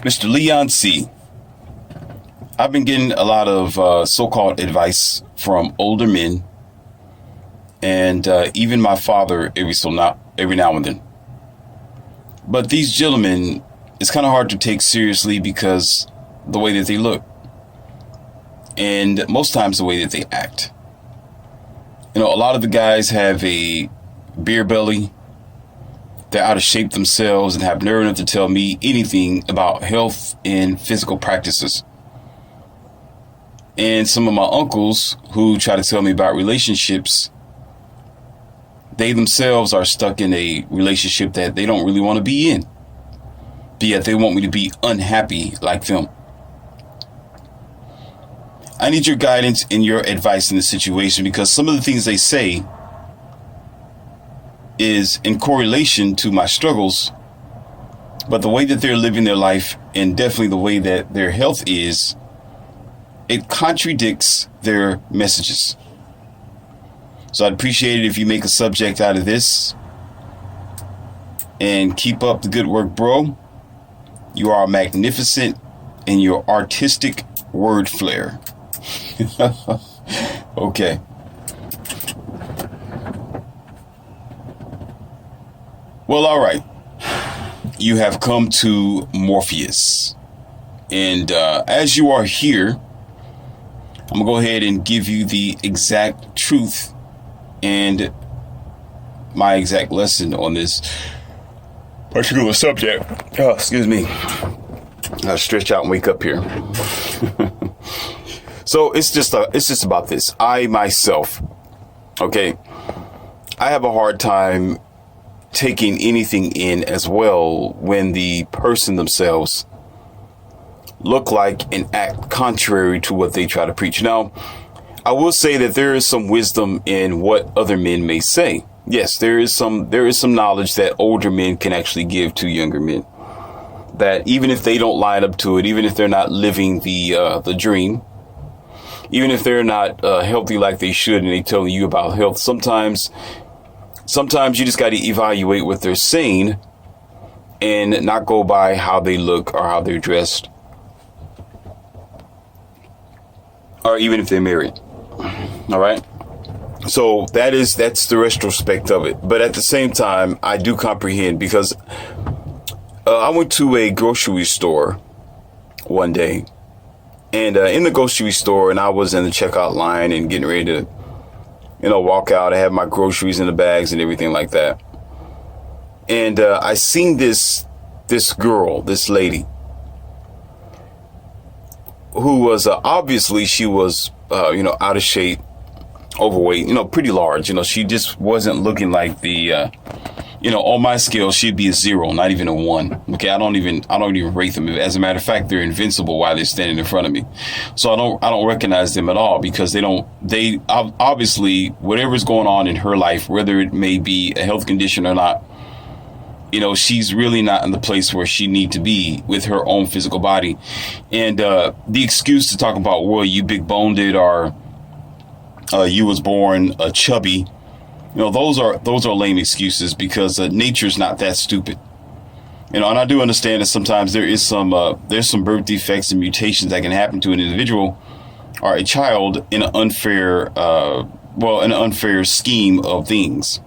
Mr. Leon C. I've been getting a lot of so-called advice from older men, and even my father every now and then. But these gentlemen, it's kind of hard to take seriously because the way that they look, and most times the way that they act. You know, a lot of the guys have a beer belly. They're out of shape themselves and have nerve enough to tell me anything about health and physical practices. And some of my uncles who try to tell me about relationships, they themselves are stuck in a relationship that they don't really want to be in. But yet they want me to be unhappy like them. I need your guidance and your advice in this situation because some of the things they say is in correlation to my struggles, but the way that they're living their life and definitely the way that their health is, it contradicts their messages. So I'd appreciate it if you make a subject out of this and keep up the good work, bro. You are magnificent in your artistic word flair. Okay. Well, all right. You have come to Morpheus. And as you are here, I'm going to go ahead and give you the exact truth and my exact lesson on this particular subject. Oh, excuse me. I'll stretch out and wake up here. So it's just about this. I myself, okay, I have a hard time taking anything in as well when the person themselves look like and act contrary to what they try to preach. Now, I will say that there is some wisdom in what other men may say. Yes, there is some knowledge that older men can actually give to younger men. That even if they don't line up to it, even if they're not living the dream, even if they're not healthy like they should, and they telling you about health, sometimes you just got to evaluate what they're saying and not go by how they look or how they're dressed, or even if they're married. All right. So that's the retrospect of it. But at the same time, I do comprehend because I went to a grocery store one day, and in the grocery store, and I was in the checkout line and getting ready to, walk out. I had my groceries in the bags and everything like that. And I seen this girl, this lady, who was obviously she was, out of shape, overweight, pretty large. She just wasn't looking like the, on my scale, she'd be a 0, not even a 1. Okay, I don't even rate them. As a matter of fact, they're invincible while they're standing in front of me. So I don't recognize them at all because they obviously, whatever's going on in her life, whether it may be a health condition or not, she's really not in the place where she need to be with her own physical body. And the excuse to talk about, well, you big boned it, or you was born chubby, those are lame excuses because nature's not that stupid. And I do understand that sometimes there's some birth defects and mutations that can happen to an individual or a child in an unfair scheme of things.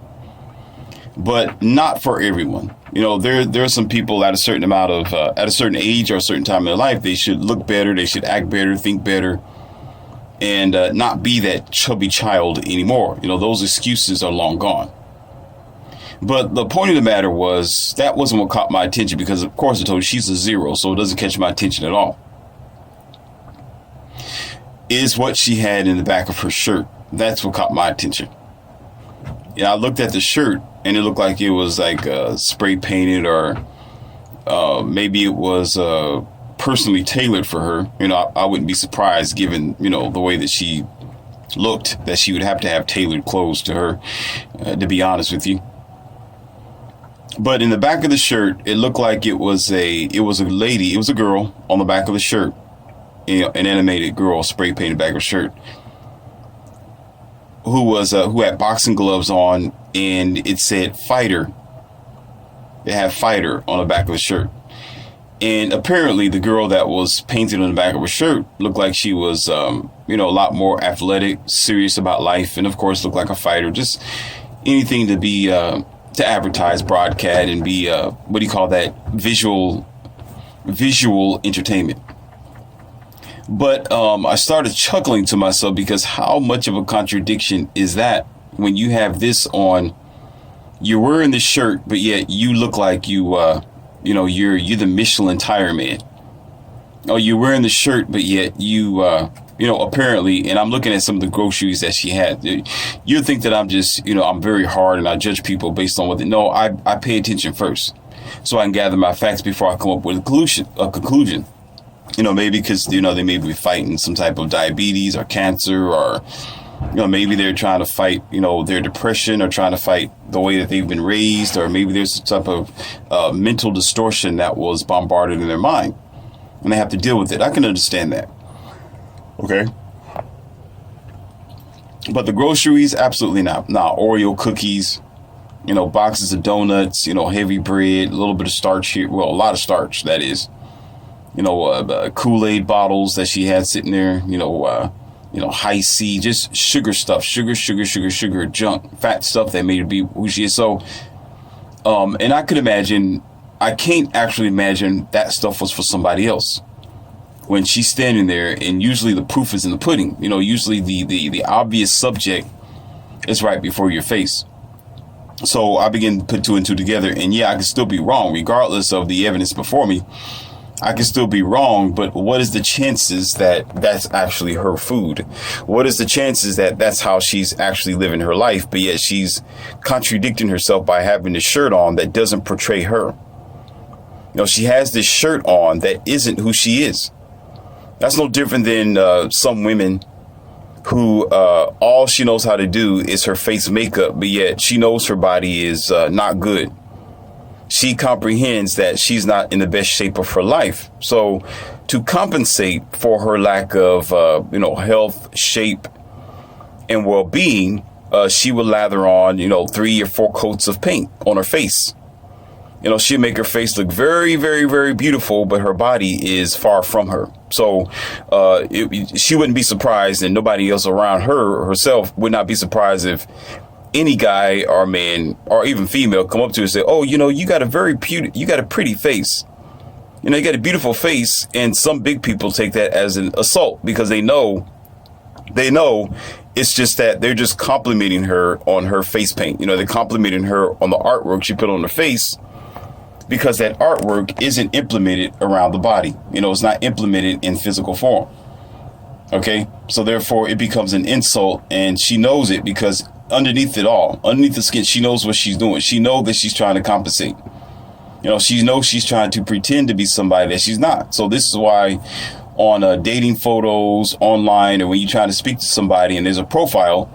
But not for everyone. There are some people at a certain age or a certain time in their life, they should look better, they should act better, think better, and not be that chubby child anymore. Those excuses are long gone. But the point of the matter was, that wasn't what caught my attention because, of course, I told you she's a 0, so it doesn't catch my attention at all. Is what she had in the back of her shirt. That's what caught my attention. I looked at the shirt, and it looked like it was like spray painted, or maybe it was personally tailored for her. I wouldn't be surprised given, the way that she looked, that she would have to have tailored clothes to her, to be honest with you. But in the back of the shirt, it looked like it was a lady, it was a girl on the back of the shirt, an animated girl, spray painted back of shirt, who had boxing gloves on, and it said fighter. It had fighter on the back of the shirt. And apparently the girl that was painted on the back of her shirt looked like she was, a lot more athletic, serious about life, and of course looked like a fighter. Just anything to be, to advertise, broadcast, and be, what do you call that? Visual entertainment. But I started chuckling to myself because how much of a contradiction is that when you have this on, you're wearing this shirt, but yet you look like you're the Michelin tire man. Oh, you're wearing the shirt, but yet you, apparently, and I'm looking at some of the groceries that she had. You think that I'm just, I'm very hard and I judge people based on what they know. I pay attention first so I can gather my facts before I come up with a conclusion. Maybe because, they may be fighting some type of diabetes or cancer, or, maybe they're trying to fight, their depression, or trying to fight the way that they've been raised, or maybe there's some type of mental distortion that was bombarded in their mind and they have to deal with it. I can understand that. Okay. But the groceries, absolutely not. Nah, Oreo cookies, boxes of donuts, heavy bread, a little bit of starch here. Well, a lot of starch, that is. Kool-Aid bottles that she had sitting there, high C, just sugar stuff, sugar, junk, fat stuff that made her be who she is. So, and I can't actually imagine that stuff was for somebody else when she's standing there, and usually the proof is in the pudding. Usually the obvious subject is right before your face. So I begin to put two and two together, and yeah, I can still be wrong regardless of the evidence before me. I can still be wrong, but what is the chances that that's actually her food? What is the chances that that's how she's actually living her life, but yet she's contradicting herself by having this shirt on that doesn't portray her? She has this shirt on that isn't who she is. That's no different than some women who all she knows how to do is her face makeup, but yet she knows her body is not good. She comprehends that she's not in the best shape of her life. So to compensate for her lack of, health, shape, and well-being, she would lather on, 3 or 4 coats of paint on her face. She'd make her face look very, very, very beautiful, but her body is far from her. So she wouldn't be surprised, and nobody else around herself would not be surprised if any guy or man or even female come up to her and say, oh, you got a pretty face. You got a beautiful face. And some big people take that as an assault because they know it's just that they're just complimenting her on her face paint. They're complimenting her on the artwork she put on her face because that artwork isn't implemented around the body. It's not implemented in physical form. Okay. So therefore it becomes an insult, and she knows it because underneath it all, underneath the skin, she knows what she's doing. She knows that she's trying to compensate. She knows she's trying to pretend to be somebody that she's not. So this is why on dating photos online, or when you're trying to speak to somebody and there's a profile,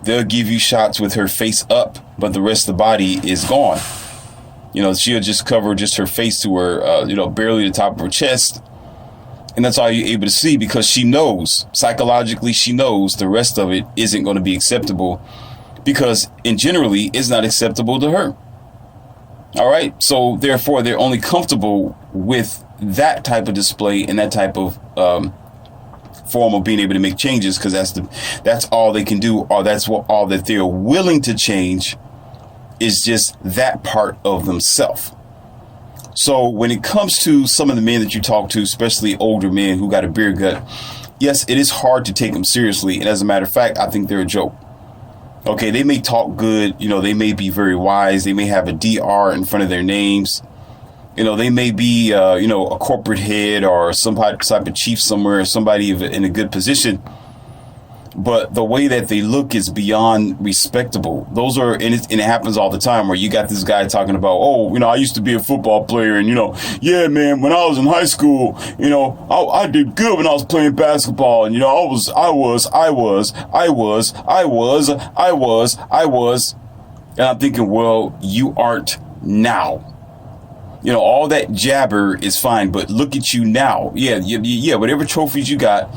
they'll give you shots with her face up, but the rest of the body is gone. She'll just cover just her face to her, barely the top of her chest. And that's all you're able to see because she knows, psychologically, she knows the rest of it isn't going to be acceptable because, generally, it's not acceptable to her. All right. So, therefore, they're only comfortable with that type of display and that type of form of being able to make changes because that's all they can do, or that's all that they're willing to change is just that part of themselves. So when it comes to some of the men that you talk to, especially older men who got a beer gut, yes, it is hard to take them seriously. And as a matter of fact, I think they're a joke. Okay, they may talk good. They may be very wise. They may have a DR in front of their names. They may be, a corporate head or some type of chief somewhere, or somebody in a good position. But the way that they look is beyond respectable. And it happens all the time where you got this guy talking about, I used to be a football player. And, yeah, man, when I was in high school, I did good when I was playing basketball. And, I was. And I'm thinking, well, you aren't now. All that jabber is fine, but look at you now. Yeah, whatever trophies you got,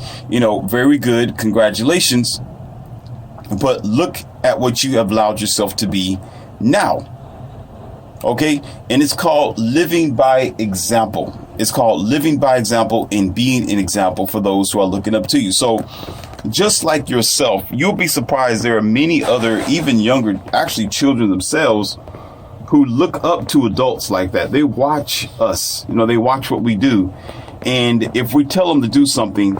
very good. Congratulations. But look at what you have allowed yourself to be now. Okay. And it's called living by example. It's called living by example and being an example for those who are looking up to you. So just like yourself, you'll be surprised there are many other, even younger, actually children themselves, who look up to adults like that. They watch us, they watch what we do. And if we tell them to do something,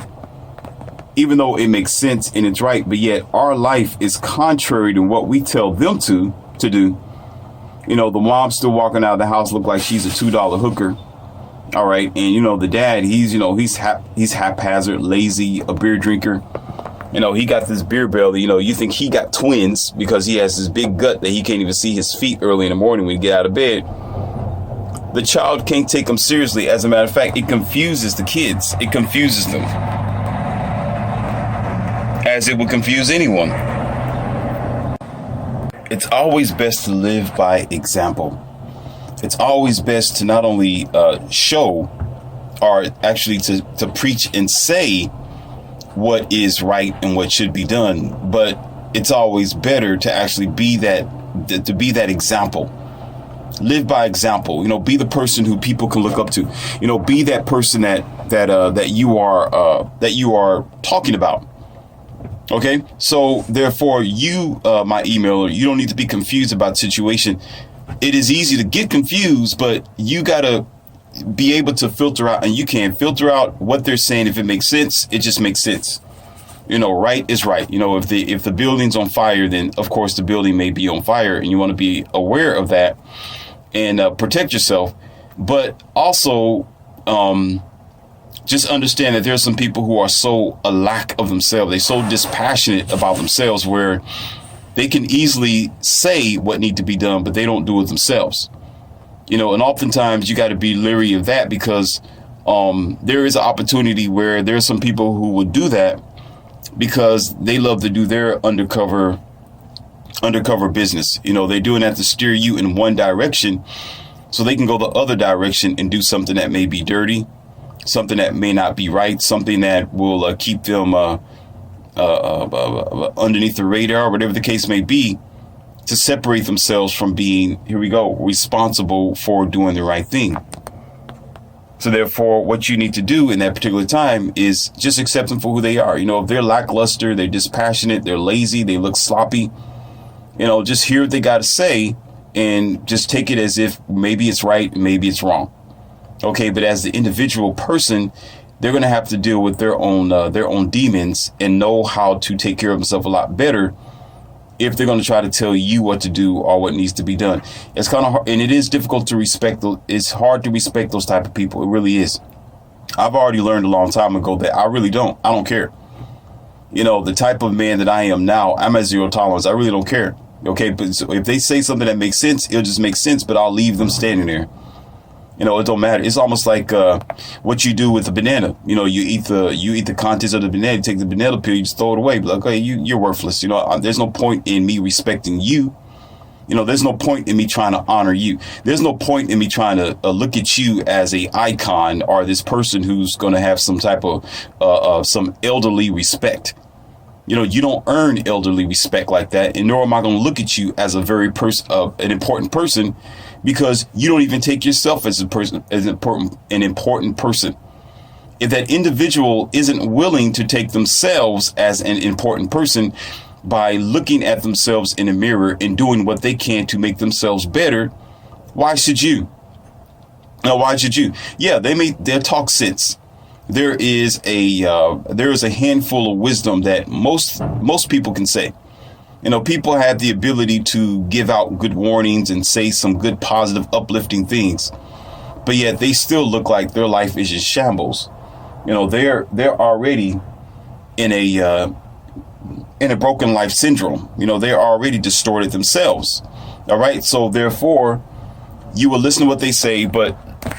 even though it makes sense and it's right, but yet our life is contrary to what we tell them to do. The mom's still walking out of the house, look like she's a $2 hooker. All right. And, the dad, he's haphazard, lazy, a beer drinker. He got this beer belly. You think he got twins because he has this big gut that he can't even see his feet early in the morning when he get out of bed. The child can't take him seriously. As a matter of fact, it confuses the kids. It confuses them, as it would confuse anyone. It's always best to live by example. It's always best to not only show, or actually to preach and say what is right and what should be done, but it's always better to actually be that example. Live by example. Be the person who people can look up to. Be that person that you are talking about. Okay, so therefore, you, my emailer, you don't need to be confused about the situation. It is easy to get confused, but you gotta be able to filter out, and you can filter out what they're saying. If it makes sense, it just makes sense. Right is right. If the building's on fire, then of course the building may be on fire, and you want to be aware of that and protect yourself. But also, just understand that there are some people who are so a lack of themselves. They're so dispassionate about themselves where they can easily say what need to be done, but they don't do it themselves. And oftentimes you got to be leery of that because there is an opportunity where there are some people who will do that because they love to do their undercover business. They're doing that to steer you in one direction so they can go the other direction and do something that may be dirty, something that may not be right, something that will keep them underneath the radar, whatever the case may be, to separate themselves from being, responsible for doing the right thing. So therefore, what you need to do in that particular time is just accept them for who they are. If they're lackluster, they're dispassionate, they're lazy, they look sloppy, just hear what they got to say and just take it as if maybe it's right, maybe it's wrong. Okay, but as the individual person, they're going to have to deal with their own demons and know how to take care of themselves a lot better if they're going to try to tell you what to do or what needs to be done. It's kind of hard, and it is difficult to respect. It's hard to respect those type of people. It really is. I've already learned a long time ago that I don't care. The type of man that I am now, I'm at zero tolerance. I really don't care. Okay, but so if they say something that makes sense, it'll just make sense, but I'll leave them standing there. It don't matter. It's almost like what you do with a banana. You eat the contents of the banana. You take the banana peel, you just throw it away. Like, okay, you're worthless. There's no point in me respecting you. There's no point in me trying to honor you. There's no point in me trying to look at you as a icon or this person who's going to have some type of some elderly respect. You don't earn elderly respect like that, and nor am I going to look at you as a very an important person, because you don't even take yourself as an important person. If that individual isn't willing to take themselves as an important person by looking at themselves in a mirror and doing what they can to make themselves better, why should you? Now, why should you? Yeah, they'll talk sense. There is a handful of wisdom that most people can say. People have the ability to give out good warnings and say some good, positive, uplifting things, but yet they still look like their life is just shambles. They're already in a broken life syndrome. They're already distorted themselves. All right. So therefore, you will listen to what they say, but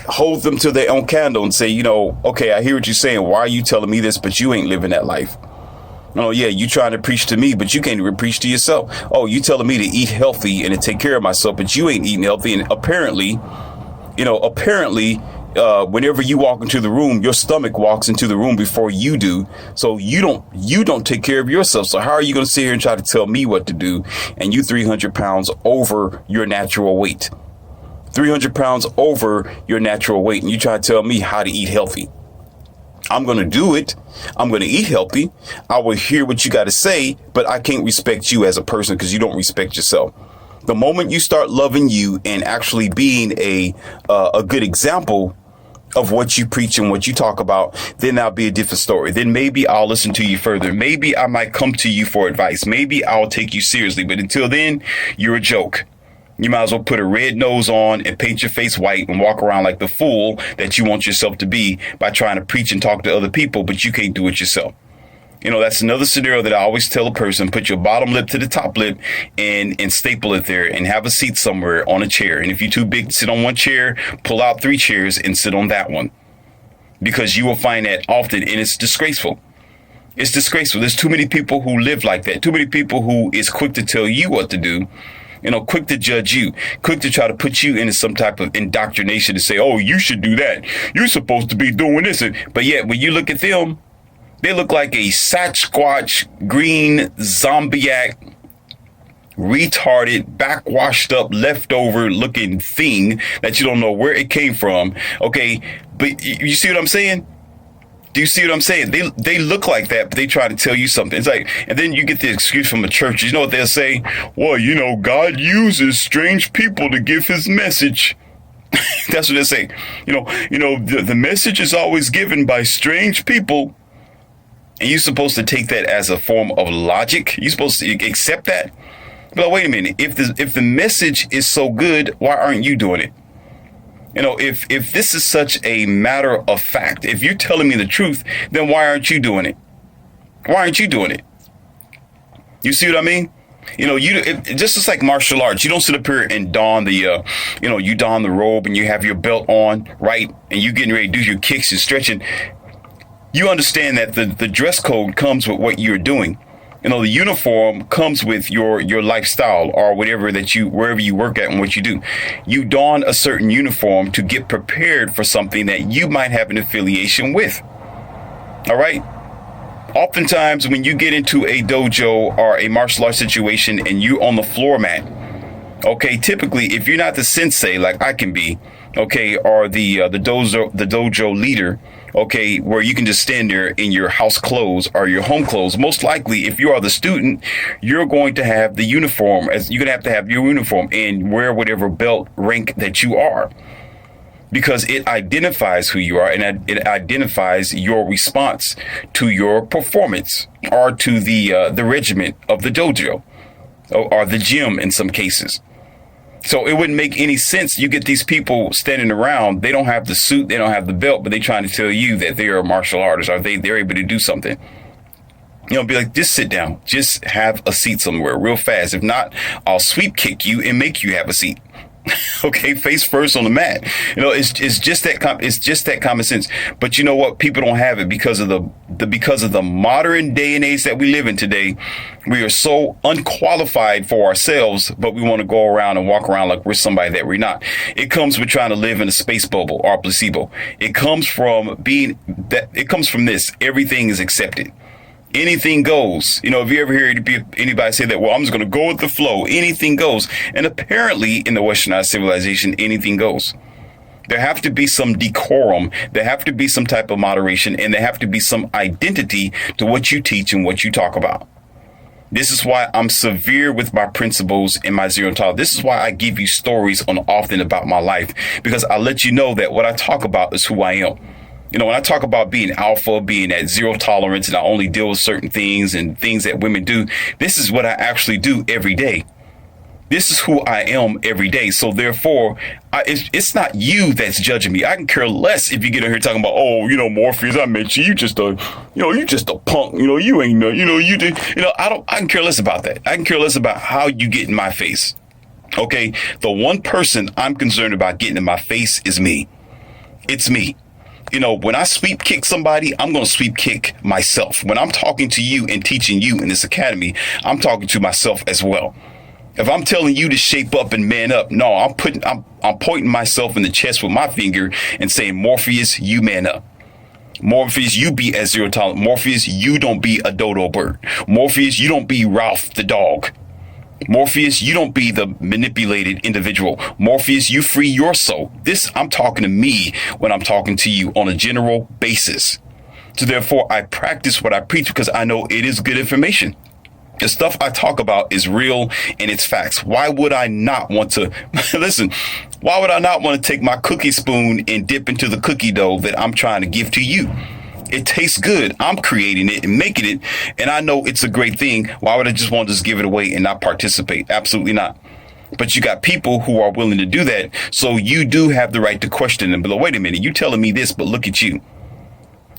hold them to their own candle and say, okay, I hear what you're saying. Why are you telling me this? But you ain't living that life. Oh, yeah, you trying to preach to me, but you can't even preach to yourself. Oh, you telling me to eat healthy and to take care of myself, but you ain't eating healthy. And apparently, whenever you walk into the room, your stomach walks into the room before you do. So you don't take care of yourself. So how are you going to sit here and try to tell me what to do? And you 300 pounds over your natural weight. 300 pounds over your natural weight, and you try to tell me how to eat healthy. I'm going to do it. I'm going to eat healthy. I will hear what you got to say, but I can't respect you as a person because you don't respect yourself. The moment you start loving you and actually being a good example of what you preach and what you talk about, then that'll be a different story. Then maybe I'll listen to you further. Maybe I might come to you for advice. Maybe I'll take you seriously. But until then, you're a joke. You might as well put a red nose on and paint your face white and walk around like the fool that you want yourself to be by trying to preach and talk to other people, but you can't do it yourself. You know, that's another scenario that I always tell a person: put your bottom lip to the top lip and staple it there and have a seat somewhere on a chair. And if you're too big to sit on one chair, pull out 3 chairs and sit on that one, because you will find that often, and it's disgraceful. It's disgraceful. There's too many people who live like that. Too many people who is quick to tell you what to do. You know, quick to judge you, quick to try to put you into some type of indoctrination to say, oh, you should do that. You're supposed to be doing this. But yet, when you look at them, they look like a Sasquatch, green, zombiac, retarded, backwashed up, leftover looking thing that you don't know where it came from. Okay, but you see what I'm saying? Do you see what I'm saying? They look like that, but they try to tell you something. It's like, and then you get the excuse from the church. You know what they'll say? Well, you know, God uses strange people to give his message. That's what they say. You know, the message is always given by strange people. And you're supposed to take that as a form of logic. You're supposed to accept that. But wait a minute. If the message is so good, why aren't you doing it? You know, if this is such a matter of fact, if you're telling me the truth, then why aren't you doing it? Why aren't you doing it? You see what I mean? You know, just like martial arts, you don't sit up here and don the, you don the robe and you have your belt on, right? And you getting ready to do your kicks and stretching. You understand that the dress code comes with what you're doing. You know, the uniform comes with your lifestyle or whatever wherever you work at and what you do. You don a certain uniform to get prepared for something that you might have an affiliation with. All right. Oftentimes when you get into a dojo or a martial arts situation and you're on the floor mat, okay, typically if you're not the sensei like I can be, okay, or the dojo leader, okay, where you can just stand there in your house clothes or your home clothes. Most likely, if you are the student, you're going to have the uniform. You're going to have your uniform and wear whatever belt rank that you are, because it identifies who you are and it identifies your response to your performance or to the regiment of the dojo or the gym in some cases. So it wouldn't make any sense. You get these people standing around. They don't have the suit. They don't have the belt, but they're trying to tell you that they are a martial artist or they're able to do something. You know, be like, just sit down. Just have a seat somewhere real fast. If not, I'll sweep kick you and make you have a seat. Okay, face first on the mat. You know, it's just that common sense. But you know what? People don't have it because of the modern day and age that we live in today. We are so unqualified for ourselves, but we want to go around and walk around like we're somebody that we're not. It comes with trying to live in a space bubble or a placebo. It comes from this. Everything is accepted. Anything goes. You know, if you ever hear anybody say that, well, I'm just going to go with the flow. Anything goes. And apparently in the westernized civilization, anything goes. There have to be some decorum. There have to be some type of moderation, and there have to be some identity to what you teach and what you talk about. This is why I'm severe with my principles and my zero tolerance. This is why I give you stories on often about my life, because I let you know that what I talk about is who I am. You know, when I talk about being alpha, being at zero tolerance, and I only deal with certain things and things that women do, this is what I actually do every day. This is who I am every day. So therefore, it's not you that's judging me. I can care less if you get in here talking about, oh, you know, Morpheus, I met you. You just a punk. You know, you ain't no, I can care less about that. I can care less about how you get in my face. Okay. The one person I'm concerned about getting in my face is me. It's me. You know, when I sweep kick somebody, I'm going to sweep kick myself. When I'm talking to you and teaching you in this academy, I'm talking to myself as well. If I'm telling you to shape up and man up, no, I'm pointing myself in the chest with my finger and saying, Morpheus, you man up. Morpheus, you be at zero tolerance. Morpheus, you don't be a dodo bird. Morpheus, you don't be Ralph the dog. Morpheus, you don't be the manipulated individual. Morpheus, you free your soul. I'm talking to me when I'm talking to you on a general basis. So therefore, I practice what I preach because I know it is good information. The stuff I talk about is real and it's facts. Why would I not want to listen? Why would I not want to take my cookie spoon and dip into the cookie dough that I'm trying to give to you? It tastes good. I'm creating it and making it, and I know it's a great thing. Why would I just want to just give it away and not participate? Absolutely not. But you got people who are willing to do that. So you do have the right to question them. But wait a minute, you telling me this, but look at you.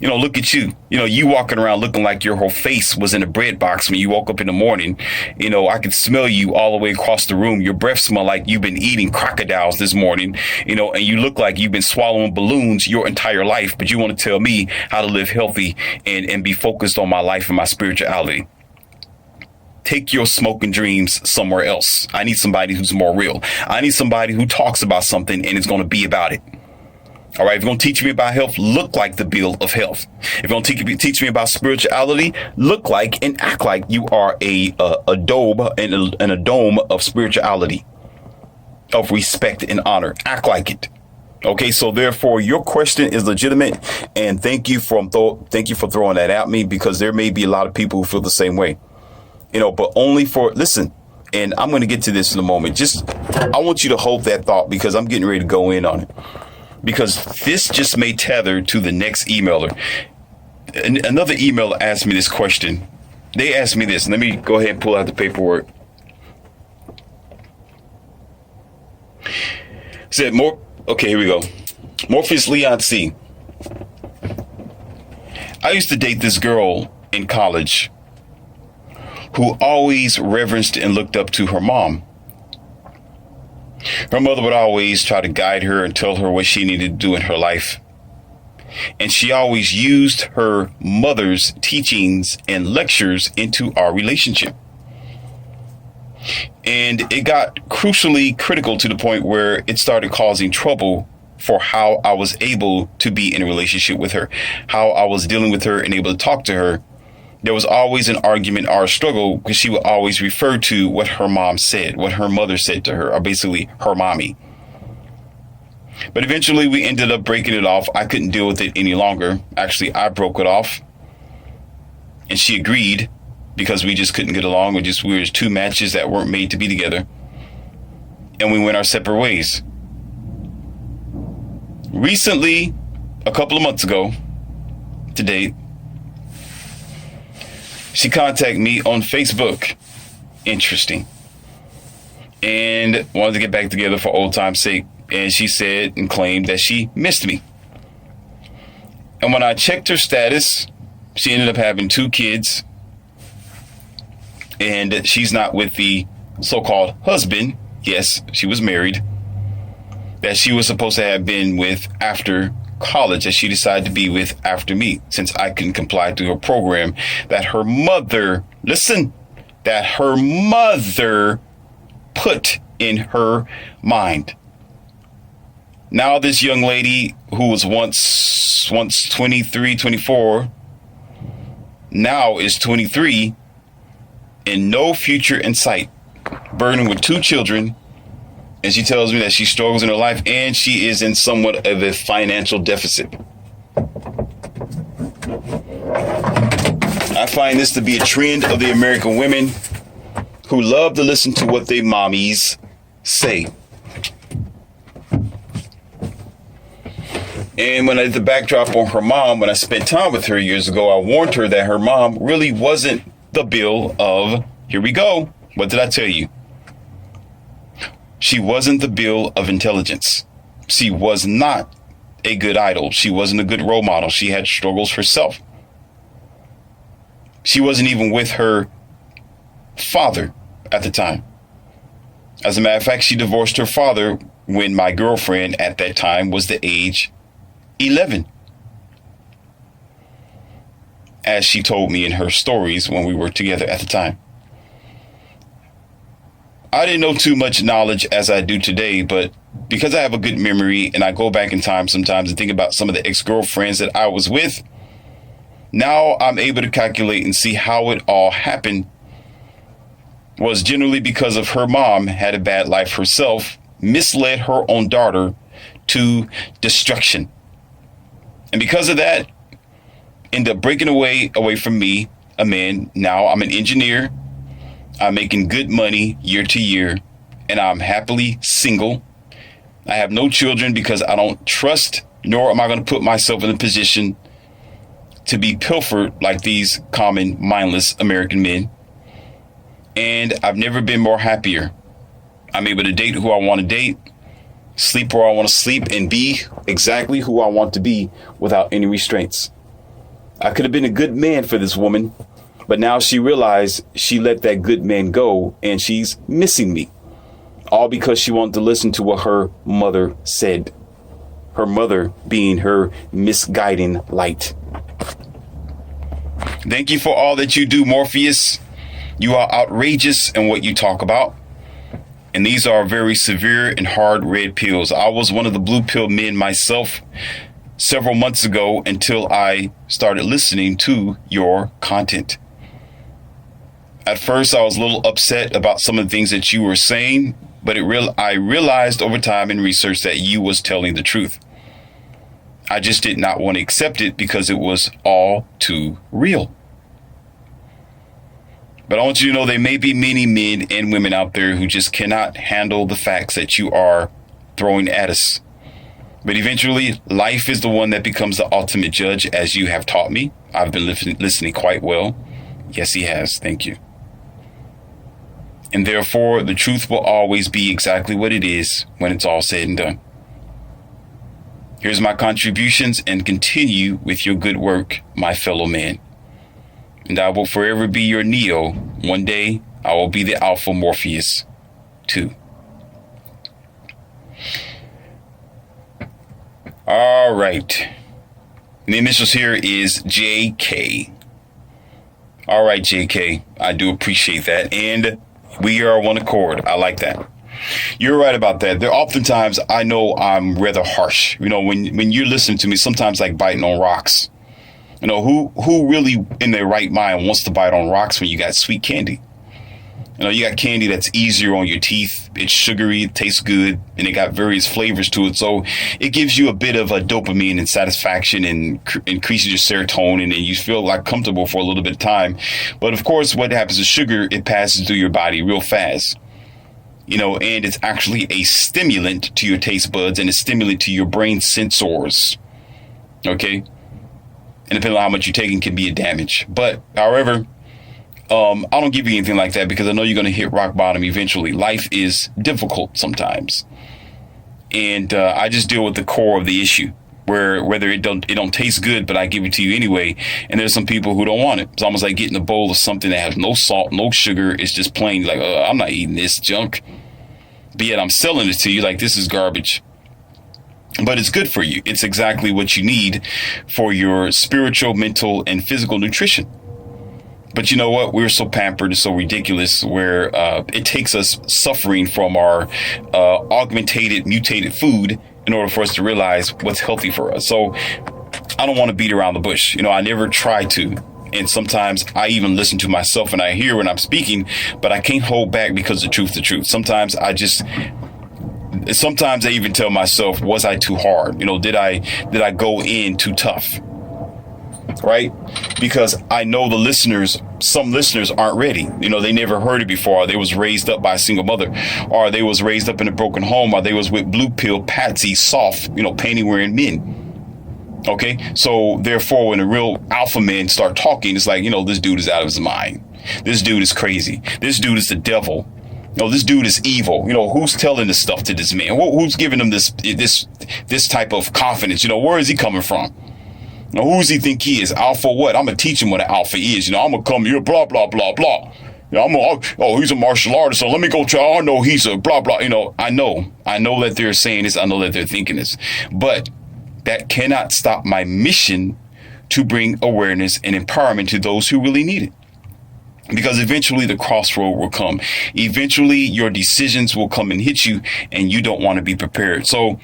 Look at you. You walking around looking like your whole face was in a bread box when you woke up in the morning. I could smell you all the way across the room. Your breath smell like you've been eating crocodiles this morning, and you look like you've been swallowing balloons your entire life. But you want to tell me how to live healthy and be focused on my life and my spirituality. Take your smoking dreams somewhere else. I need somebody who's more real. I need somebody who talks about something and is going to be about it. All right, if you're going to teach me about health, look like the bill of health. If you're going to teach me about spirituality, look like and act like you are a dome and a dome of spirituality, of respect and honor. Act like it. Okay, so therefore, your question is legitimate, and thank you for throwing that at me, because there may be a lot of people who feel the same way. But only listen, and I'm going to get to this in a moment. I want you to hold that thought, because I'm getting ready to go in on it. Because this just may tether to the next emailer. Another emailer asked me this question. They asked me this. Let me go ahead and pull out the paperwork. Said more. Okay, here we go. Morpheus Leon C. I used to date this girl in college who always reverenced and looked up to her mom. Her mother would always try to guide her and tell her what she needed to do in her life. And she always used her mother's teachings and lectures into our relationship. And it got crucially critical to the point where it started causing trouble for how I was able to be in a relationship with her, how I was dealing with her and able to talk to her. There was always an argument or a struggle, because she would always refer to what her mom said, what her mother said to her, or basically her mommy. But eventually we ended up breaking it off. I couldn't deal with it any longer. Actually, I broke it off. And she agreed, because we just couldn't get along. We were two matches that weren't made to be together. And we went our separate ways. Recently, a couple of months ago, to date, she contacted me on Facebook. Interesting. And wanted to get back together for old time's sake. And she said and claimed that she missed me. And when I checked her status, she ended up having 2 kids. And she's not with the so-called husband. Yes, she was married. That she was supposed to have been with after college, that she decided to be with after me, since I couldn't comply to her program that her mother, put in her mind. Now this young lady, who was once 23, 24, now is 23, and no future in sight, burdened with 2 children. And she tells me that she struggles in her life, and she is in somewhat of a financial deficit. I find this to be a trend of the American women who love to listen to what their mommies say. And when I did the backdrop on her mom, when I spent time with her years ago, I warned her that her mom really wasn't the bill of, here we go. What did I tell you? She wasn't the bill of intelligence. She was not a good idol. She wasn't a good role model. She had struggles herself. She wasn't even with her father at the time. As a matter of fact, she divorced her father when my girlfriend at that time was the age 11. As she told me in her stories when we were together at the time. I didn't know too much knowledge as I do today, but because I have a good memory and I go back in time sometimes and think about some of the ex-girlfriends that I was with, now I'm able to calculate and see how it all happened was generally because of her mom had a bad life herself, misled her own daughter to destruction. And because of that, ended up breaking away from me, a man. Now I'm an engineer. I'm making good money year to year, and I'm happily single. I have no children because I don't trust, nor am I going to put myself in a position to be pilfered like these common, mindless American men. And I've never been more happier. I'm able to date who I want to date, sleep where I want to sleep, and be exactly who I want to be without any restraints. I could have been a good man for this woman, but now she realized she let that good man go and she's missing me. All because she wanted to listen to what her mother said. Her mother being her misguiding light. Thank you for all that you do, Morpheus. You are outrageous in what you talk about. And these are very severe and hard red pills. I was one of the blue pill men myself several months ago until I started listening to your content. At first, I was a little upset about some of the things that you were saying, but I realized over time in research that you was telling the truth. I just did not want to accept it because it was all too real. But I want you to know there may be many men and women out there who just cannot handle the facts that you are throwing at us. But eventually, life is the one that becomes the ultimate judge, as you have taught me. I've been listening quite well. Yes, he has. Thank you. And therefore, the truth will always be exactly what it is when it's all said and done. Here's my contributions, and continue with your good work, my fellow man. And I will forever be your Neo. One day, I will be the Alpha Morpheus, too. All right. And the initials here is JK. All right, JK. I do appreciate that. And we are on one accord. I like that. You're right about that. There oftentimes I know I'm rather harsh. You know, when you're listening to me, sometimes like biting on rocks. You know, who really in their right mind wants to bite on rocks when you got sweet candy? You know, you got candy that's easier on your teeth. It's sugary, it tastes good, and it got various flavors to it. So it gives you a bit of a dopamine and satisfaction and increases your serotonin, and you feel like comfortable for a little bit of time. But of course, what happens is sugar, it passes through your body real fast. You know, and it's actually a stimulant to your taste buds and a stimulant to your brain sensors. Okay? And depending on how much you're taking can be a damage. But, however, I don't give you anything like that because I know you're going to hit rock bottom eventually. Life is difficult sometimes. And I just deal with the core of the issue, where whether it don't taste good, but I give it to you anyway. And there's some people who don't want it. It's almost like getting a bowl of something that has no salt, no sugar. It's just plain like, I'm not eating this junk. But yet I'm selling it to you like this is garbage. But it's good for you. It's exactly what you need for your spiritual, mental, and physical nutrition. But you know what? We're so pampered and so ridiculous where it takes us suffering from our augmented, mutated food in order for us to realize what's healthy for us. So I don't want to beat around the bush. You know, I never try to. And sometimes I even listen to myself and I hear when I'm speaking, but I can't hold back because the truth. Sometimes I even tell myself, was I too hard? You know, did I go in too tough? Right? Because I know some listeners aren't ready. You know, they never heard it before. Or they was raised up by a single mother, or they was raised up in a broken home, or they was with blue pill, patsy, soft, panty wearing men. Okay. So therefore, when the real alpha men start talking, it's like, this dude is out of his mind. This dude is crazy. This dude is the devil. This dude is evil. Who's telling this stuff to this man? Who's giving him this type of confidence? Where is he coming from? Who does he think he is? Alpha what? I'm going to teach him what an alpha is. I'm going to come here, blah, blah, blah, blah. He's a martial artist, so let me go try. I know he's a blah, blah. I know that they're saying this. I know that they're thinking this. But that cannot stop my mission to bring awareness and empowerment to those who really need it. Because eventually the crossroad will come. Eventually your decisions will come and hit you, and you don't want to be prepared. So,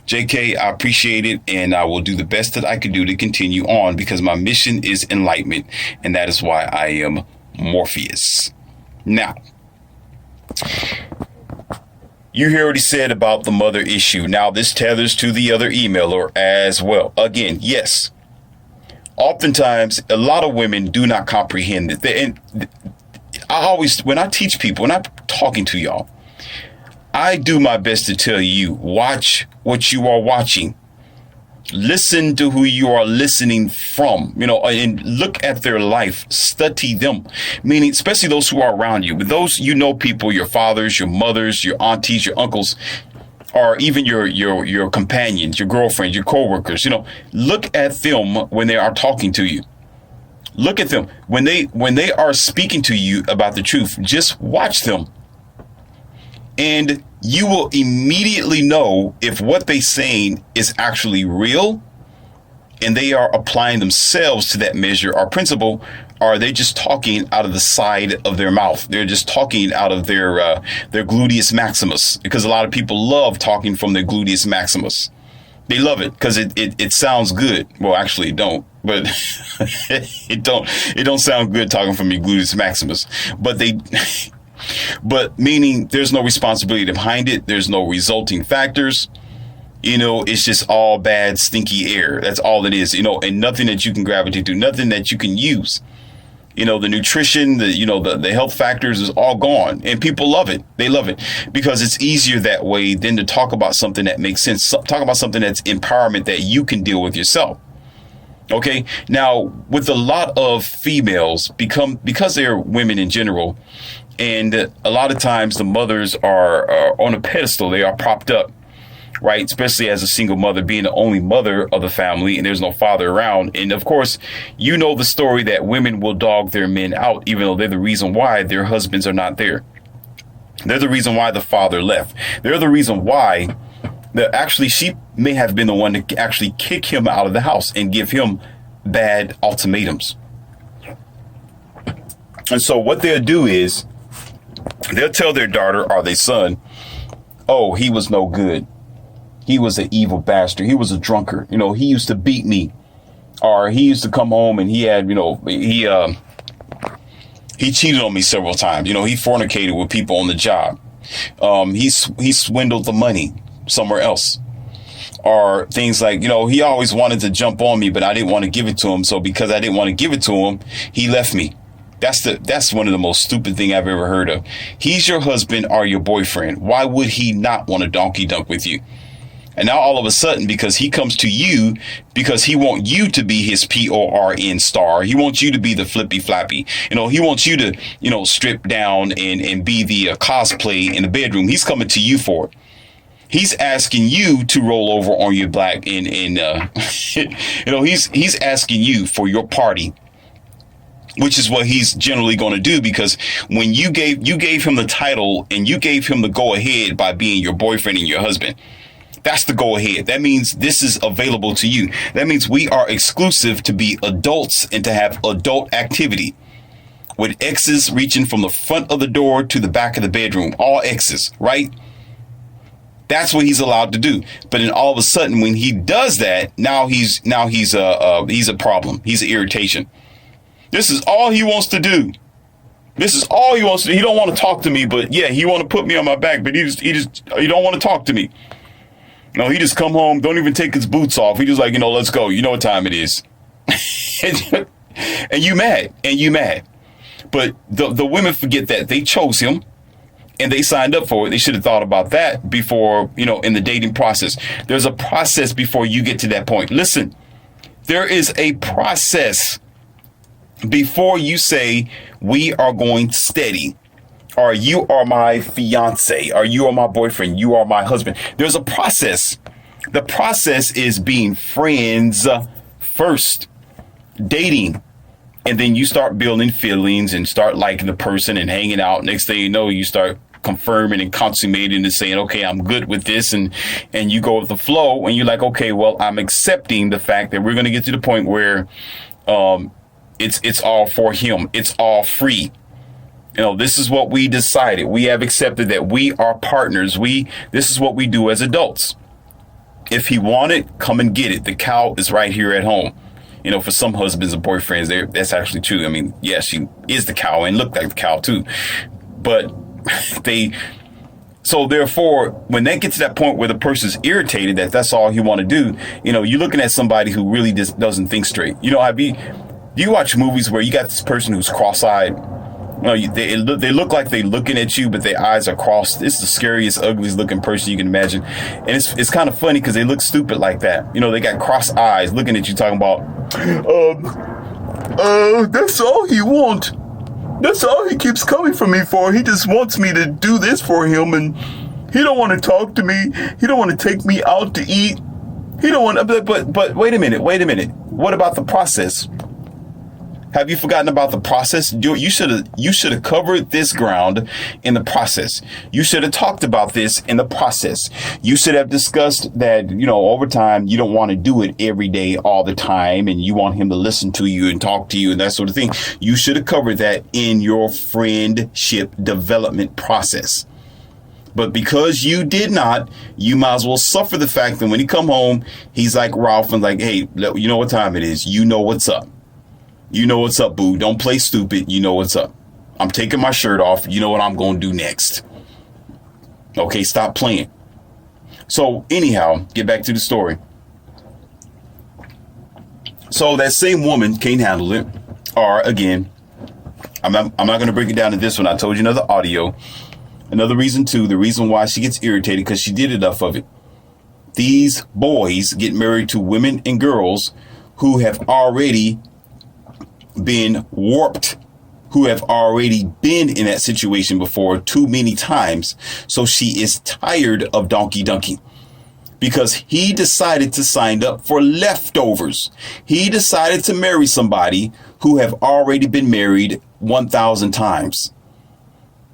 JK, I appreciate it, and I will do the best that I can do to continue on because my mission is enlightenment, and that is why I am Morpheus. Now, You hear what he said about the mother issue. Now, this tethers to the other emailer as well. Again, yes. Oftentimes, a lot of women do not comprehend it. And I always, when I teach people, when I'm talking to y'all, I do my best to tell you, watch what you are watching. Listen to who you are listening from, and look at their life, study them, meaning especially those who are around you. With those, people, your fathers, your mothers, your aunties, your uncles, or even your companions, your girlfriends, your coworkers, look at them when they are talking to you. Look at them when they are speaking to you about the truth. Just watch them. And you will immediately know if what they're saying is actually real and they are applying themselves to that measure or principle, or are they just talking out of the side of their mouth? They're just talking out of their gluteus maximus, because a lot of people love talking from their gluteus maximus. They love it because it sounds good. Well, actually, it don't. But it don't sound good talking from your gluteus maximus. But meaning there's no responsibility behind it. There's no resulting factors. It's just all bad, stinky air. That's all it is, and nothing that you can gravitate to, nothing that you can use. The nutrition, the health factors is all gone, and people love it. They love it because it's easier that way than to talk about something that makes sense. Talk about something that's empowerment that you can deal with yourself. Okay. Now, with a lot of females because they're women in general, and a lot of times the mothers are on a pedestal. They are propped up, right? Especially as a single mother, being the only mother of the family, and there's no father around. And of course, the story that women will dog their men out, even though they're the reason why their husbands are not there. They're the reason why the father left. They're the reason why she may have been the one to actually kick him out of the house and give him bad ultimatums. And so what they'll do is they'll tell their daughter or their son, oh, he was no good. He was an evil bastard. He was a drunkard. He used to beat me, or he used to come home and he had, he cheated on me several times. He fornicated with people on the job. He swindled the money somewhere else, or things like, he always wanted to jump on me, but I didn't want to give it to him. So because I didn't want to give it to him, he left me. That's one of the most stupid thing I've ever heard of. He's your husband or your boyfriend. Why would he not want to donkey dunk with you? And now all of a sudden, because he comes to you, because he wants you to be his PORN star. He wants you to be the flippy flappy. He wants you to, strip down and be the cosplay in the bedroom. He's coming to you for it. He's asking you to roll over on your black and he's asking you for your party, which is what he's generally going to do, because when you gave him the title and you gave him the go ahead by being your boyfriend and your husband. That's the go ahead. That means this is available to you. That means we are exclusive to be adults and to have adult activity with X's reaching from the front of the door to the back of the bedroom. All X's, right? That's what he's allowed to do. But then all of a sudden, when he does that, now he's a problem. He's an irritation. This is all he wants to do. This is all he wants to do. He don't want to talk to me, but yeah, he want to put me on my back, but he don't want to talk to me. No, he just come home, don't even take his boots off. He just like, let's go. You know what time it is. and you mad. But the women forget that they chose him and they signed up for it. They should have thought about that before, in the dating process. There's a process before you get to that point. Listen, there is a process before you say, we are going steady. Or you are my fiance, or you are my boyfriend, you are my husband. There's a process. The process is being friends first, dating, and then you start building feelings and start liking the person and hanging out. Next thing you know, you start confirming and consummating and saying, okay, I'm good with this. And you go with the flow and you're like, okay, well, I'm accepting the fact that we're going to get to the point where it's all for him. It's all free. This is what we decided. We have accepted that we are partners. This is what we do as adults. If he want it, come and get it. The cow is right here at home. For some husbands and boyfriends, that's actually true. I mean, yes, she is the cow and look like the cow too. But So therefore, when they get to that point where the person's irritated that's all he want to do, you're looking at somebody who really just doesn't think straight. You watch movies where you got this person who's cross-eyed. They look like they're looking at you, but their eyes are crossed. It's the scariest, ugliest looking person you can imagine. And it's kind of funny because they look stupid like that. They got cross eyes looking at you talking about, that's all he wants. That's all he keeps coming for me for. He just wants me to do this for him, and he don't want to talk to me. He don't want to take me out to eat. He don't want to, but wait a minute. What about the process? Have you forgotten about the process? You should have covered this ground in the process. You should have talked about this in the process. You should have discussed that, over time, you don't want to do it every day, all the time, and you want him to listen to you and talk to you and that sort of thing. You should have covered that in your friendship development process. But because you did not, you might as well suffer the fact that when he come home, he's like Ralph and like, hey, you know what time it is? You know what's up. You know what's up, boo. Don't play stupid. You know what's up. I'm taking my shirt off. You know what I'm going to do next. Okay, stop playing. So anyhow, get back to the story. So that same woman can't handle it. Or again, I'm not going to break it down to this one. I told you another audio. Another reason too, the reason why she gets irritated, because she did enough of it. These boys get married to women and girls who have already been warped, who have already been in that situation before too many times. So she is tired of Donkey Donkey because he decided to sign up for leftovers. He decided to marry somebody who have already been married 1,000 times.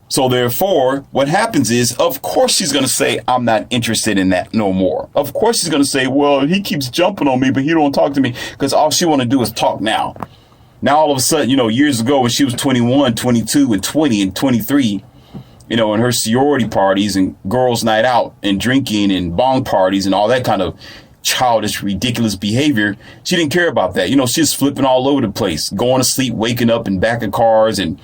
So therefore, what happens is, of course, she's going to say, I'm not interested in that no more. Of course, she's going to say, well, he keeps jumping on me, but he don't talk to me, because all she want to do is talk now. Now, all of a sudden, years ago when she was 21, 22, and 20, and 23, in her sorority parties and girls' night out and drinking and bong parties and all that kind of childish, ridiculous behavior, she didn't care about that. She's flipping all over the place, going to sleep, waking up in back of cars, and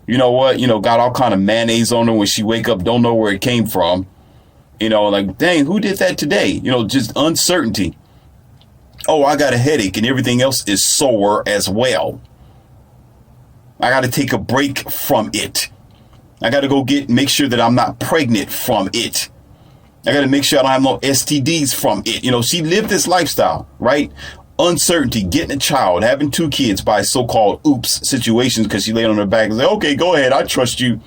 got all kind of mayonnaise on her when she wake up, don't know where it came from. Like, dang, who did that today? Just uncertainty. Oh, I got a headache and everything else is sore as well. I got to take a break from it. I got to go make sure that I'm not pregnant from it. I got to make sure I don't have no STDs from it. She lived this lifestyle, right? Uncertainty, getting a child, having 2 kids by so-called oops situations because she laid on her back and said, okay, go ahead. I trust you.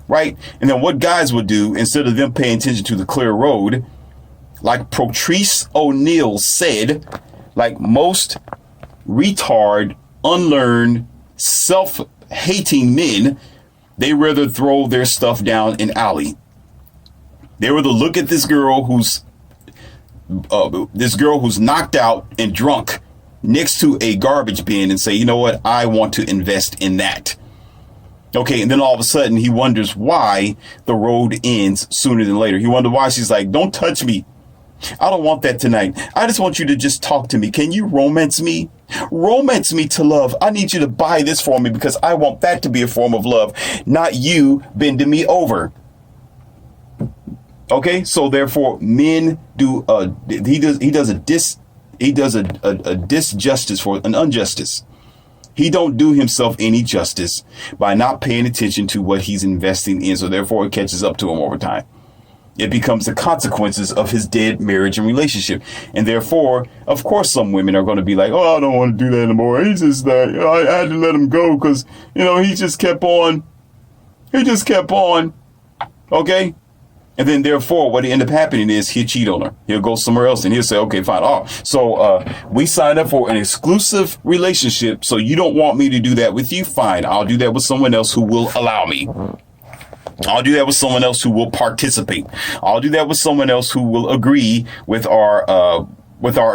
Right. And then what guys would do, instead of them paying attention to the clear road, like Patrice O'Neal said, like most retard, unlearned, self-hating men, they rather throw their stuff down an alley. They rather look at this girl who's knocked out and drunk next to a garbage bin and say, you know what, I want to invest in that. Okay, and then all of a sudden he wonders why the road ends sooner than later. He wonders why she's like, don't touch me. I don't want that tonight. I just want you to just talk to me. Can you romance me? Romance me to love. I need you to buy this for me because I want that to be a form of love, not you bending me over. Okay, so therefore men do he does a disjustice for an injustice. He don't do himself any justice by not paying attention to what he's investing in. So therefore it catches up to him over time. It becomes the consequences of his dead marriage and relationship. And therefore, of course, some women are going to be like, oh, I don't want to do that anymore. He's just that I had to let him go because, he just kept on. Okay. And then therefore, what end up happening is he'll cheat on her. He'll go somewhere else and he'll say, okay, fine. Oh, so we signed up for an exclusive relationship. So you don't want me to do that with you? Fine. I'll do that with someone else who will allow me. I'll do that with someone else who will participate. I'll do that with someone else who will agree with our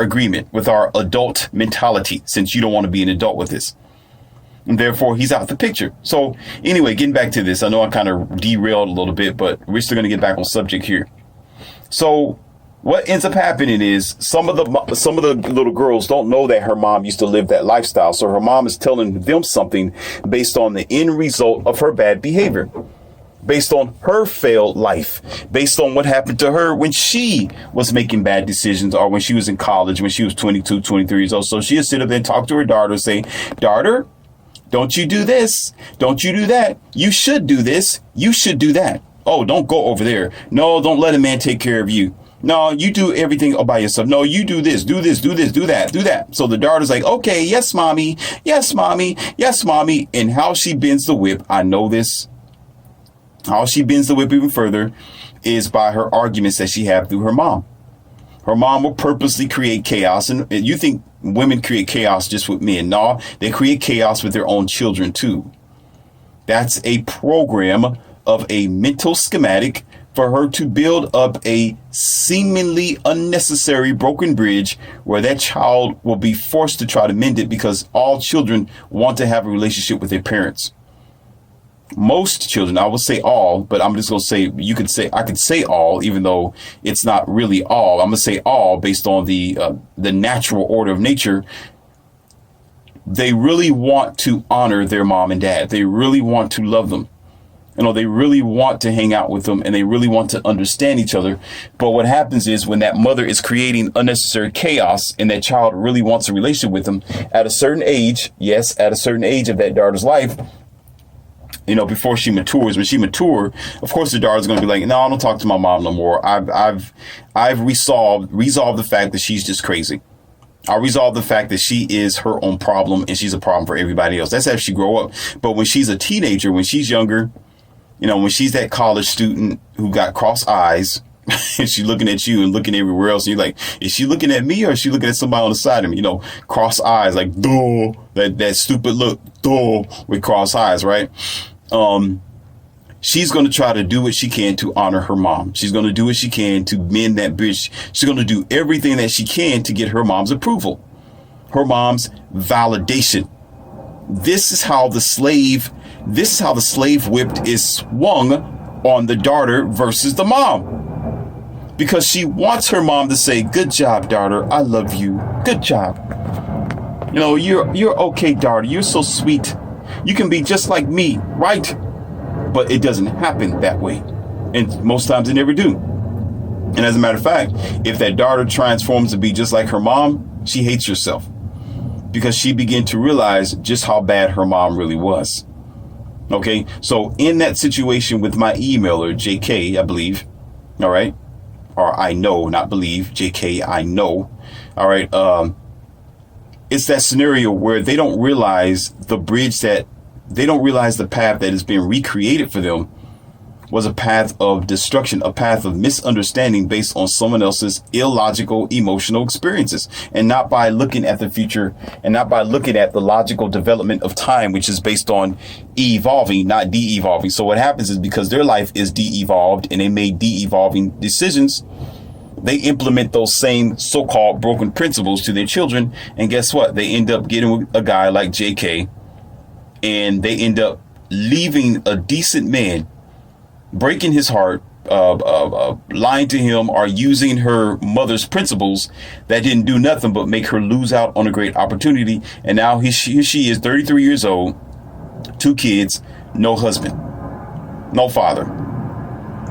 agreement, with our adult mentality, since you don't want to be an adult with this. And therefore, he's out the picture. So anyway, getting back to this, I know I kind of derailed a little bit, but we're still going to get back on subject here. So what ends up happening is some of the little girls don't know that her mom used to live that lifestyle. So her mom is telling them something based on the end result of her bad behavior. based on her failed life, based on what happened to her when she was making bad decisions, or when she was in college, when she was 22, 23 years old. So she'll sit up there and talk to her daughter and say, daughter, don't you do this. Don't you do that. You should do this. You should do that. Oh, don't go over there. No, don't let a man take care of you. No, you do everything all by yourself. No, you do this, do this, do this, do that, do that. So the daughter's like, okay, yes, mommy. Yes, mommy. Yes, mommy. And how she bends the whip, I know this. How she bends the whip even further is by her arguments that she had through her mom. Her mom will purposely create chaos. And you think women create chaos just with men? No, they create chaos with their own children too. That's a program of a mental schematic for her to build up a seemingly unnecessary broken bridge where that child will be forced to try to mend it, because all children want to have a relationship with their parents. Most children, I will say all, but I'm just going to say, I could say all, even though it's not really all. I'm going to say all based on the natural order of nature. They really want to honor their mom and dad. They really want to love them. They really want to hang out with them, and they really want to understand each other. But what happens is, when that mother is creating unnecessary chaos and that child really wants a relationship with them at a certain age, yes, at a certain age of that daughter's life, before she matures, when she mature, of course, the daughter's going to be like, no, I don't talk to my mom no more. I've resolved the fact that she's just crazy. I resolved the fact that she is her own problem and she's a problem for everybody else. That's how she grow up. But when she's a teenager, when she's younger, when she's that college student who got cross eyes and she's looking at you and looking everywhere else, and you're like, is she looking at me or is she looking at somebody on the side of me? Cross eyes, like, duh, that stupid look, duh, with cross eyes, right? She's going to try to do what she can to honor her mom. She's going to do what she can to mend that bridge. She's going to do everything that she can to get her mom's approval, her mom's validation. This is how the slave whip is swung on the daughter versus the mom, because she wants her mom to say, good job, daughter. I love you. Good job. You're okay, daughter. You're so sweet. You can be just like me, right? But it doesn't happen that way. And most times they never do. And as a matter of fact, if that daughter transforms to be just like her mom, she hates herself, because she began to realize just how bad her mom really was. Okay, so in that situation with my emailer, JK, I believe, all right, or I know, not believe, JK, I know, all right, it's that scenario where they don't realize the path that is being recreated for them was a path of destruction, a path of misunderstanding based on someone else's illogical emotional experiences, and not by looking at the future and not by looking at the logical development of time, which is based on evolving, not de-evolving. So what happens is, because their life is de-evolved and they made de-evolving decisions, they implement those same so-called broken principles to their children. And guess what? They end up getting with a guy like JK, and they end up leaving a decent man, breaking his heart, lying to him, or using her mother's principles that didn't do nothing but make her lose out on a great opportunity. And now here she is, 33 years old, 2 kids, no husband, no father.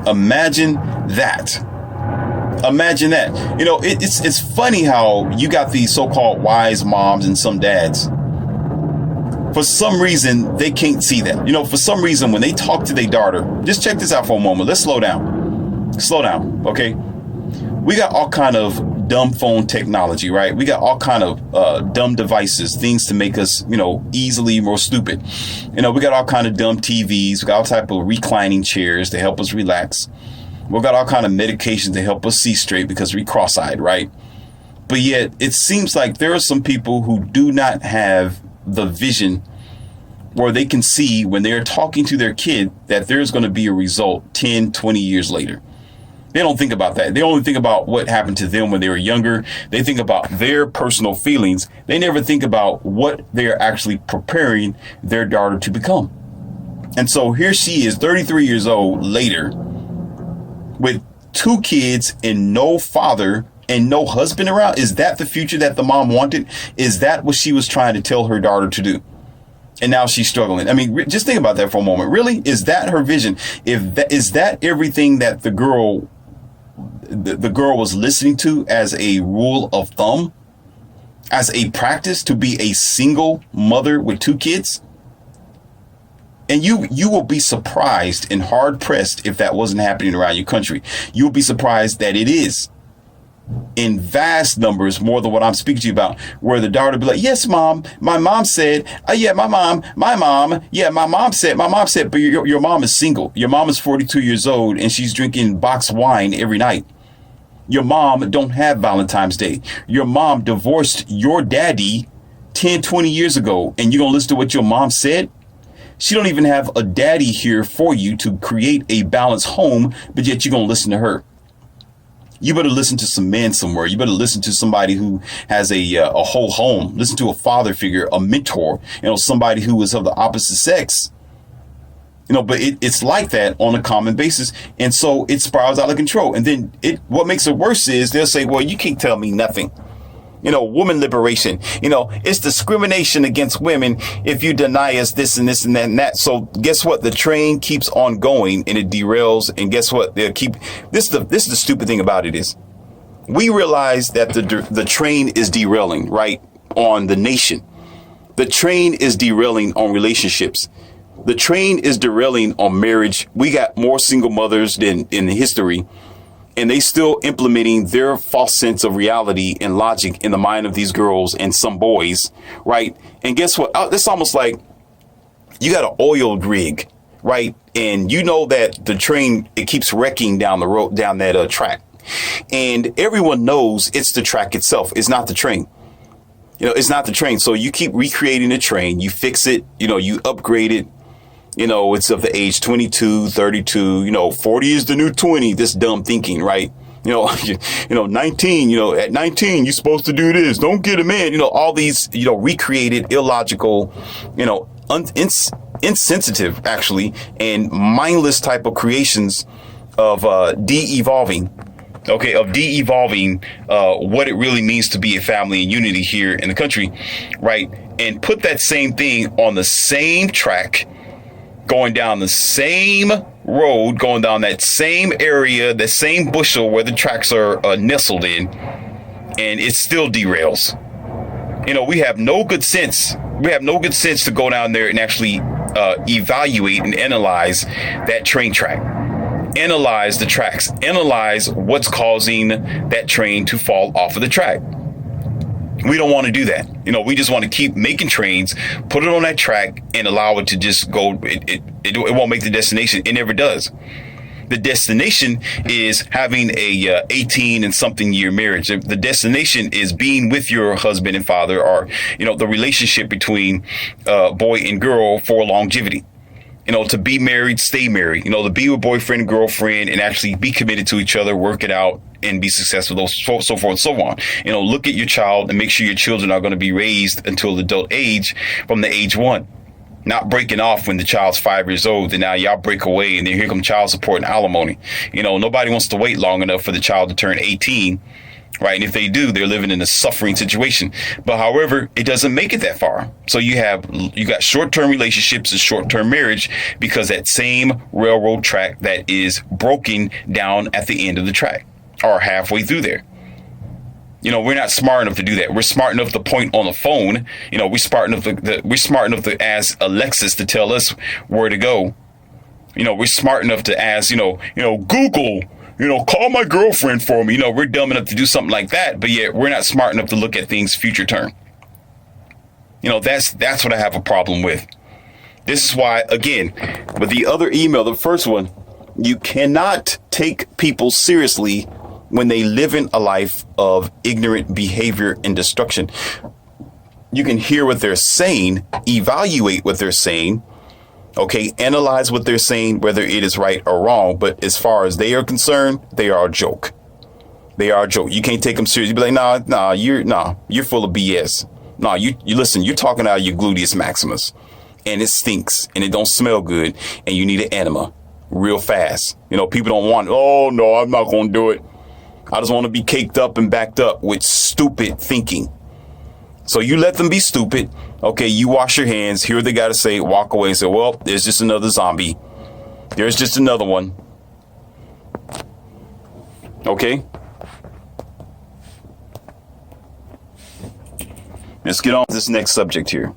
Imagine that. Imagine that. It's funny how you got these so-called wise moms and some dads. For some reason, they can't see that. For some reason, when they talk to their daughter, just check this out for a moment. Let's slow down. Slow down, okay? We got all kind of dumb phone technology, right? We got all kind of dumb devices, things to make us, easily more stupid. We got all kind of dumb TVs. We got all type of reclining chairs to help us relax. We got all kind of medications to help us see straight because we're cross-eyed, right? But yet, it seems like there are some people who do not have the vision where they can see, when they're talking to their kid, that there's going to be a result 10, 20 years later. They don't think about that. They only think about what happened to them when they were younger. They think about their personal feelings. They never think about what they're actually preparing their daughter to become. And so here she is, 33 years old later, with 2 kids and no father and no husband around. Is that the future that the mom wanted? Is that what she was trying to tell her daughter to do? And now she's struggling. I mean, just think about that for a moment. Really? Is that her vision? Is that everything that the girl was listening to as a rule of thumb, as a practice to be a single mother with 2 kids? And you will be surprised and hard pressed if that wasn't happening around your country. You'll be surprised that it is in vast numbers, more than what I'm speaking to you about, where the daughter be like, yes, mom, my mom said, my mom said, but your mom is single. Your mom is 42 years old and she's drinking boxed wine every night. Your mom don't have Valentine's Day. Your mom divorced your daddy 10, 20 years ago, and you're going to listen to what your mom said? She don't even have a daddy here for you to create a balanced home, but yet you're going to listen to her. You better listen to some men somewhere. You better listen to somebody who has a whole home. Listen to a father figure, a mentor, somebody who is of the opposite sex. But it's like that on a common basis. And so it spirals out of control. And then what makes it worse is they'll say, well, you can't tell me nothing. Woman liberation, it's discrimination against women if you deny us this and this and that and that. So guess what? The train keeps on going and it derails. And guess what? This is the stupid thing about it is we realize that the train is derailing, right, on the nation. The train is derailing on relationships. The train is derailing on marriage. We got more single mothers than in history. And they still implementing their false sense of reality and logic in the mind of these girls and some boys, right? And guess what? It's almost like you got an oiled rig, right? And you know that the train, it keeps wrecking down the road, down that track. And everyone knows it's the track itself. It's not the train. It's not the train. So you keep recreating the train. You fix it. You upgrade it. It's of the age 22, 32, 40 is the new 20, this dumb thinking, right? 19, at 19, you're supposed to do this. Don't get a man, all these, recreated, illogical, insensitive, actually, and mindless type of creations of de-evolving what it really means to be a family and unity here in the country, right? And put that same thing on the same track, going down the same road, going down that same area, the same bushel where the tracks are nestled in, and it still derails. We have no good sense. We have no good sense to go down there and actually evaluate and analyze that train track. Analyze the tracks. Analyze what's causing that train to fall off of the track. We don't want to do that. We just want to keep making trains, put it on that track, and allow it to just go. It won't make the destination. It never does. The destination is having a 18 and something year marriage. The destination is being with your husband and father, or the relationship between boy and girl for longevity. To be married, stay married. To be with boyfriend and girlfriend and actually be committed to each other, work it out, and be successful, so forth and so on. Look at your child and make sure your children are going to be raised until adult age from the age 1. Not breaking off when the child's 5 years old and now y'all break away and then here come child support and alimony. Nobody wants to wait long enough for the child to turn 18. Right. And if they do, they're living in a suffering situation. But however, it doesn't make it that far. So you got short-term relationships and short-term marriage because that same railroad track that is broken down at the end of the track or halfway through there. We're not smart enough to do that. We're smart enough to point on the phone. We're smart enough to ask Alexis to tell us where to go. We're smart enough to ask, Google. Call my girlfriend for me. We're dumb enough to do something like that, but yet we're not smart enough to look at things future term. That's what I have a problem with. This is why, again, with the other email, the first one, you cannot take people seriously when they live in a life of ignorant behavior and destruction. You can hear what they're saying, evaluate what they're saying, okay, analyze what they're saying, whether it is right or wrong. But as far as they are concerned, they are a joke. They are a joke. You can't take them serious. You be like, you're full of BS. No, you listen, you're talking out of your gluteus maximus and it stinks and it don't smell good and you need an enema real fast. People don't want, oh no, I'm not going to do it. I just want to be caked up and backed up with stupid thinking. So you let them be stupid. Okay, you wash your hands. Hear what they got to say. Walk away and say, well, there's just another zombie. There's just another one. Okay? Let's get on to this next subject here.